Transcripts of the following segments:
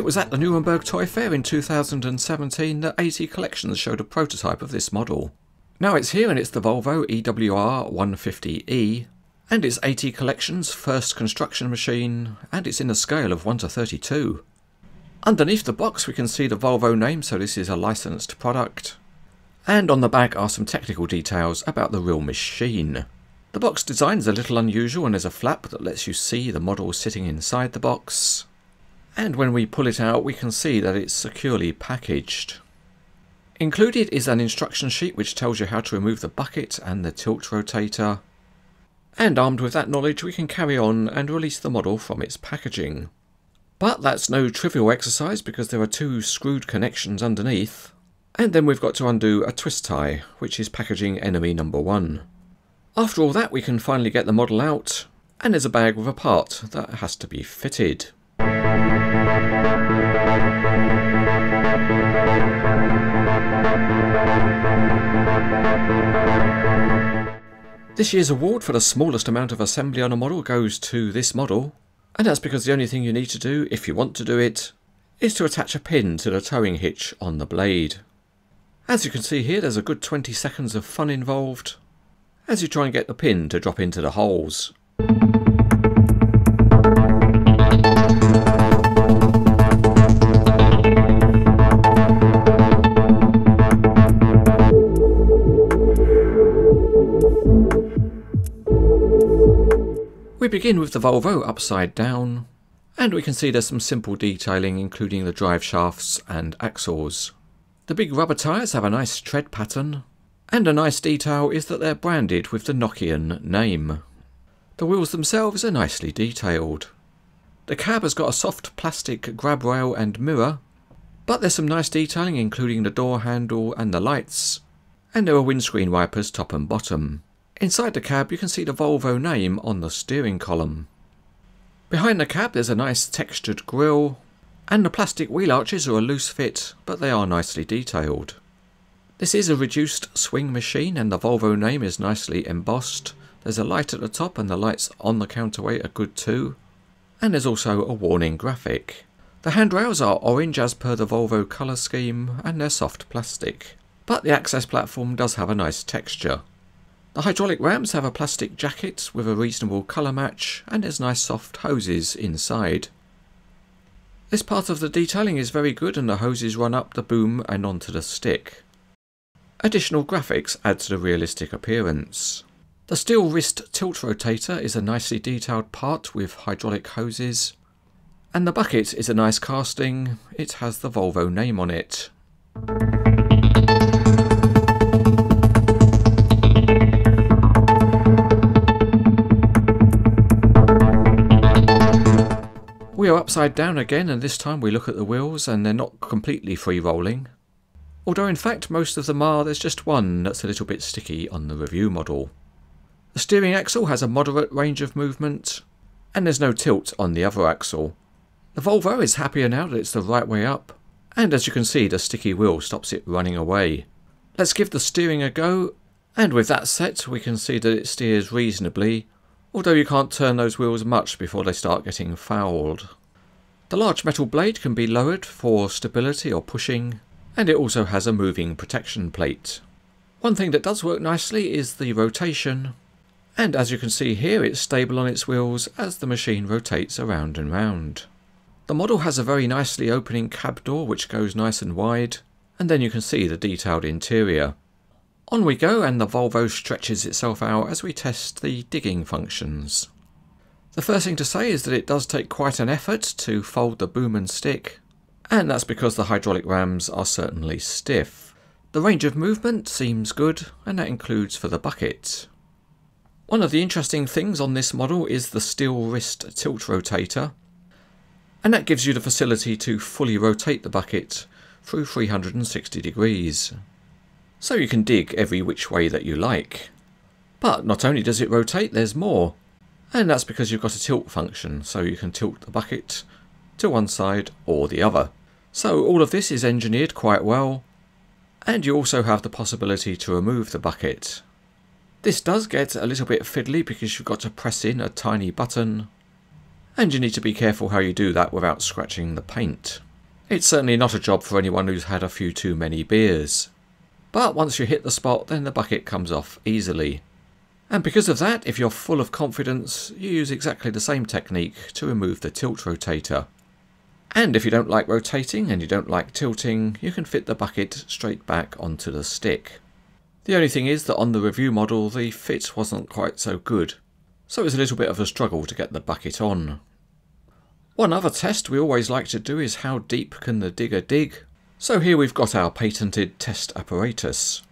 was at the Nuremberg Toy Fair in 2017 that AT Collections showed a prototype of this model. Now it's here and it's the Volvo EWR150E, and it's AT Collections' first construction machine, and it's in a scale of 1:32. Underneath the box we can see the Volvo name, so this is a licensed product. And on the back are some technical details about the real machine. The box design is a little unusual and there's a flap that lets you see the model sitting inside the box. And when we pull it out we can see that it's securely packaged. Included is an instruction sheet which tells you how to remove the bucket and the tilt rotator. And armed with that knowledge we can carry on and release the model from its packaging. But that's no trivial exercise because there are two screwed connections underneath. And then we've got to undo a twist tie, which is packaging enemy number 1. After all that we can finally get the model out, and there's a bag with a part that has to be fitted. This year's award for the smallest amount of assembly on a model goes to this model, and that's because the only thing you need to do, if you want to do it, is to attach a pin to the towing hitch on the blade. As you can see here, there's a good 20 seconds of fun involved as you try and get the pin to drop into the holes. We begin with the Volvo upside down, and we can see there's some simple detailing including the drive shafts and axles. The big rubber tyres have a nice tread pattern, and a nice detail is that they're branded with the Nokian name. The wheels themselves are nicely detailed. The cab has got a soft plastic grab rail and mirror, but there's some nice detailing including the door handle and the lights, and there are windscreen wipers top and bottom. Inside the cab you can see the Volvo name on the steering column. Behind the cab there's a nice textured grille, and the plastic wheel arches are a loose fit, but they are nicely detailed. This is a reduced swing machine and the Volvo name is nicely embossed. There's a light at the top and the lights on the counterweight are good too. And there's also a warning graphic. The handrails are orange as per the Volvo colour scheme and they're soft plastic, but the access platform does have a nice texture. The hydraulic rams have a plastic jacket with a reasonable colour match, and there's nice soft hoses inside. This part of the detailing is very good and the hoses run up the boom and onto the stick. Additional graphics add to the realistic appearance. The steel wrist tilt rotator is a nicely detailed part with hydraulic hoses, and the bucket is a nice casting. It has the Volvo name on it. We are upside down again, and this time we look at the wheels and they're not completely free rolling. Although in fact most of them are, there's just one that's a little bit sticky on the review model. The steering axle has a moderate range of movement, and there's no tilt on the other axle. The Volvo is happier now that it's the right way up, and as you can see the sticky wheel stops it running away. Let's give the steering a go, and with that set we can see that it steers reasonably, although you can't turn those wheels much before they start getting fouled. The large metal blade can be lowered for stability or pushing, and it also has a moving protection plate. One thing that does work nicely is the rotation, and as you can see here it's stable on its wheels as the machine rotates around and round. The model has a very nicely opening cab door which goes nice and wide, and then you can see the detailed interior. On we go, and the Volvo stretches itself out as we test the digging functions. The first thing to say is that it does take quite an effort to fold the boom and stick, and that's because the hydraulic rams are certainly stiff. The range of movement seems good, and that includes for the bucket. One of the interesting things on this model is the steel wrist tilt rotator, and that gives you the facility to fully rotate the bucket through 360 degrees. So you can dig every which way that you like. But not only does it rotate, there's more. And that's because you've got a tilt function, so you can tilt the bucket to one side or the other. So all of this is engineered quite well, and you also have the possibility to remove the bucket. This does get a little bit fiddly because you've got to press in a tiny button, and you need to be careful how you do that without scratching the paint. It's certainly not a job for anyone who's had a few too many beers. But once you hit the spot, then the bucket comes off easily. And because of that, if you're full of confidence, you use exactly the same technique to remove the tilt rotator. And if you don't like rotating and you don't like tilting, you can fit the bucket straight back onto the stick. The only thing is that on the review model the fit wasn't quite so good, so it was a little bit of a struggle to get the bucket on. One other test we always like to do is how deep can the digger dig? So here we've got our patented test apparatus.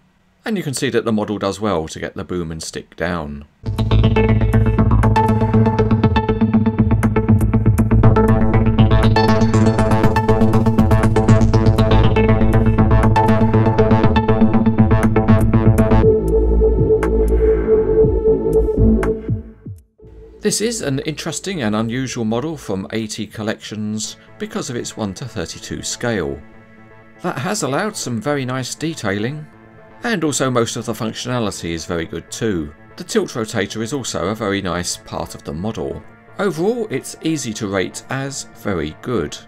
And you can see that the model does well to get the boom and stick down. This is an interesting and unusual model from AT Collections because of its 1:32 scale. That has allowed some very nice detailing, and also most of the functionality is very good too. The tilt rotator is also a very nice part of the model. Overall, it's easy to rate as very good.